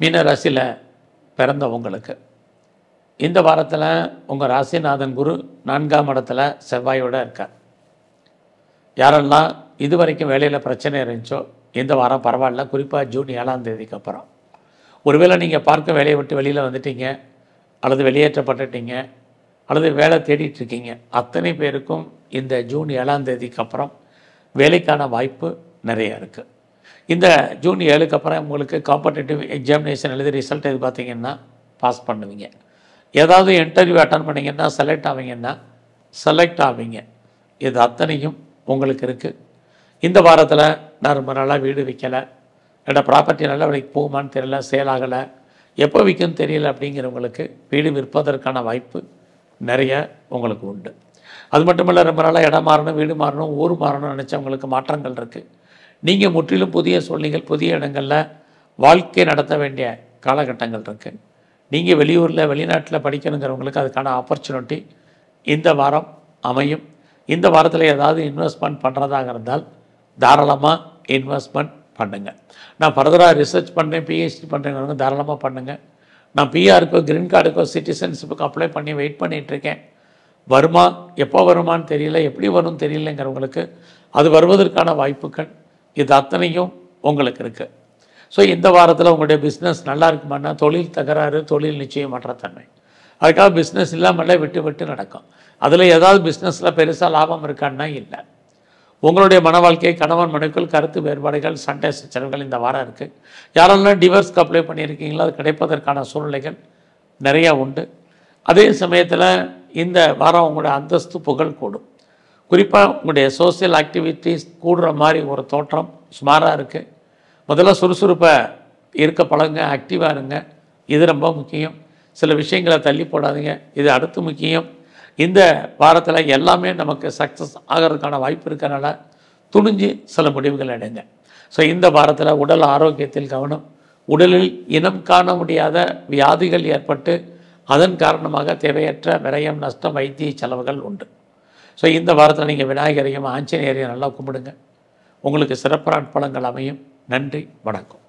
மீன ராசியில் பிறந்தவங்களுக்கு இந்த வாரத்தில் உங்கள் ராசிநாதன் குரு 4ஆம் இடத்துல செவ்வாயோடு இருக்கார். யாரெல்லாம் இது வரைக்கும் வேலையில் பிரச்சனை இருந்துச்சோ இந்த வாரம் பரவாயில்ல. குறிப்பாக ஜூன் 7ஆம் தேதிக்கு அப்புறம் ஒருவேளை நீங்கள் பார்க்க வேலையை விட்டு வெளியில் வந்துட்டீங்க அல்லது வெளியேற்றப்பட்டுட்டீங்க அல்லது வேலை தேடிட்டுருக்கீங்க, அத்தனை பேருக்கும் இந்த ஜூன் 7ஆம் தேதிக்கு அப்புறம் வேலைக்கான வாய்ப்பு நிறையா இருக்குது. இந்த ஜூன் 7க்கு அப்புறம் உங்களுக்கு காம்படிட்டிவ் எக்ஸாமினேஷன் எழுதி ரிசல்ட் எது பார்த்தீங்கன்னா பாஸ் பண்ணுவீங்க. ஏதாவது இன்டர்வியூ அட்டன் பண்ணிங்கன்னா செலக்ட் ஆவீங்க. இது அத்தனையும் உங்களுக்கு இருக்குது. இந்த வாரத்தில் நான் ரொம்ப நாளாக வீடு விற்கலை, என்னோடய ப்ராப்பர்ட்டி நல்ல விலைக்கு போகுமான்னு தெரியல, சேல் ஆகலை, எப்போ விற்குன்னு தெரியல அப்படிங்கிறவங்களுக்கு வீடு விற்பதற்கான வாய்ப்பு நிறைய உங்களுக்கு உண்டு. அது மட்டும் இல்லை, ரொம்ப நாளாக இடம் மாறணும், வீடு மாறணும், ஊர் மாறணும்னு நினச்சவங்களுக்கு மாற்றங்கள் இருக்குது. நீங்கள் முற்றிலும் புதிய சூழ்நிலைகள் புதிய இடங்களில் வாழ்க்கை நடத்த வேண்டிய காலகட்டங்கள் இருக்குது. நீங்கள் வெளியூரில் வெளிநாட்டில் படிக்கணுங்கிறவங்களுக்கு அதுக்கான ஆப்பர்ச்சுனிட்டி இந்த வாரம் அமையும். இந்த வாரத்தில் ஏதாவது இன்வெஸ்ட்மெண்ட் பண்ணுறதாக இருந்தால் தாராளமாக இன்வெஸ்ட்மெண்ட் பண்ணுங்கள். நான் ஃபர்தராக ரிசர்ச் பண்ணுறேன், பிஹெச்டி பண்ணுறேங்கிறவங்க தாராளமாக பண்ணுங்கள். நான் பிஆருக்கோ கிரீன் கார்டுக்கோ சிட்டிசன்ஷிப்புக்கு அப்ளை பண்ணி வெயிட் பண்ணிகிட்ருக்கேன். வருமா, எப்போ வருமானு தெரியல, எப்படி வரும்னு தெரியலங்கிறவங்களுக்கு அது வருவதற்கான வாய்ப்புகள் இது அத்தனையும் உங்களுக்கு இருக்குது. ஸோ இந்த வாரத்தில் உங்களுடைய பிஸ்னஸ் நல்லா இருக்குமானா தொழில் தகராறு, தொழில் நிச்சயமற்ற தன்மை, அதுக்காக பிஸ்னஸ் இல்லாமலே விட்டு நடக்கும். அதில் ஏதாவது பிஸ்னஸில் பெருசாக லாபம் இருக்கான்னா இல்லை. உங்களுடைய மன வாழ்க்கை, கணவன் மனைவிக்குள் கருத்து வேறுபாடுகள், சண்டை சச்சரவுகள் இந்த வாரம் இருக்குது. யாரெல்லாம் டிவோர்ஸ்க்கு அப்ளை பண்ணியிருக்கீங்களோ அது கிடைப்பதற்கான சூழ்நிலைகள் நிறையா உண்டு. அதே சமயத்தில் இந்த வாரம் உங்களுடைய அந்தஸ்து புகழ் கூடும். குறிப்பாக உங்களுடைய சோசியல் ஆக்டிவிட்டீஸ் கூடுற மாதிரி ஒரு தோற்றம் சுமாராக இருக்குது. முதல்ல சுறுசுறுப்பாக இருக்க பழகுங்க, ஆக்டிவாக இருங்க, இது ரொம்ப முக்கியம். சில விஷயங்களை தள்ளி போடாதீங்க, இது அடுத்து முக்கியம். இந்த வாரத்தில் எல்லாமே நமக்கு சக்ஸஸ் ஆகிறதுக்கான வாய்ப்பு இருக்கிறனால துணிஞ்சு சில முடிவுகள் எடுங்க. ஸோ இந்த வாரத்தில் உடல் ஆரோக்கியத்தில் கவனம். உடலில் இனம் காண முடியாத வியாதிகள் ஏற்பட்டு அதன் காரணமாக தேவையற்ற விரயம், நஷ்டம், வைத்திய செலவுகள் உண்டு. ஸோ இந்த வாரத்தில் நீங்கள் விநாயகரையும் ஆஞ்சநேயரையும் நல்லா கும்பிடுங்க. உங்களுக்கு சிறப்பான பலன்கள் அமையும். நன்றி, வணக்கம்.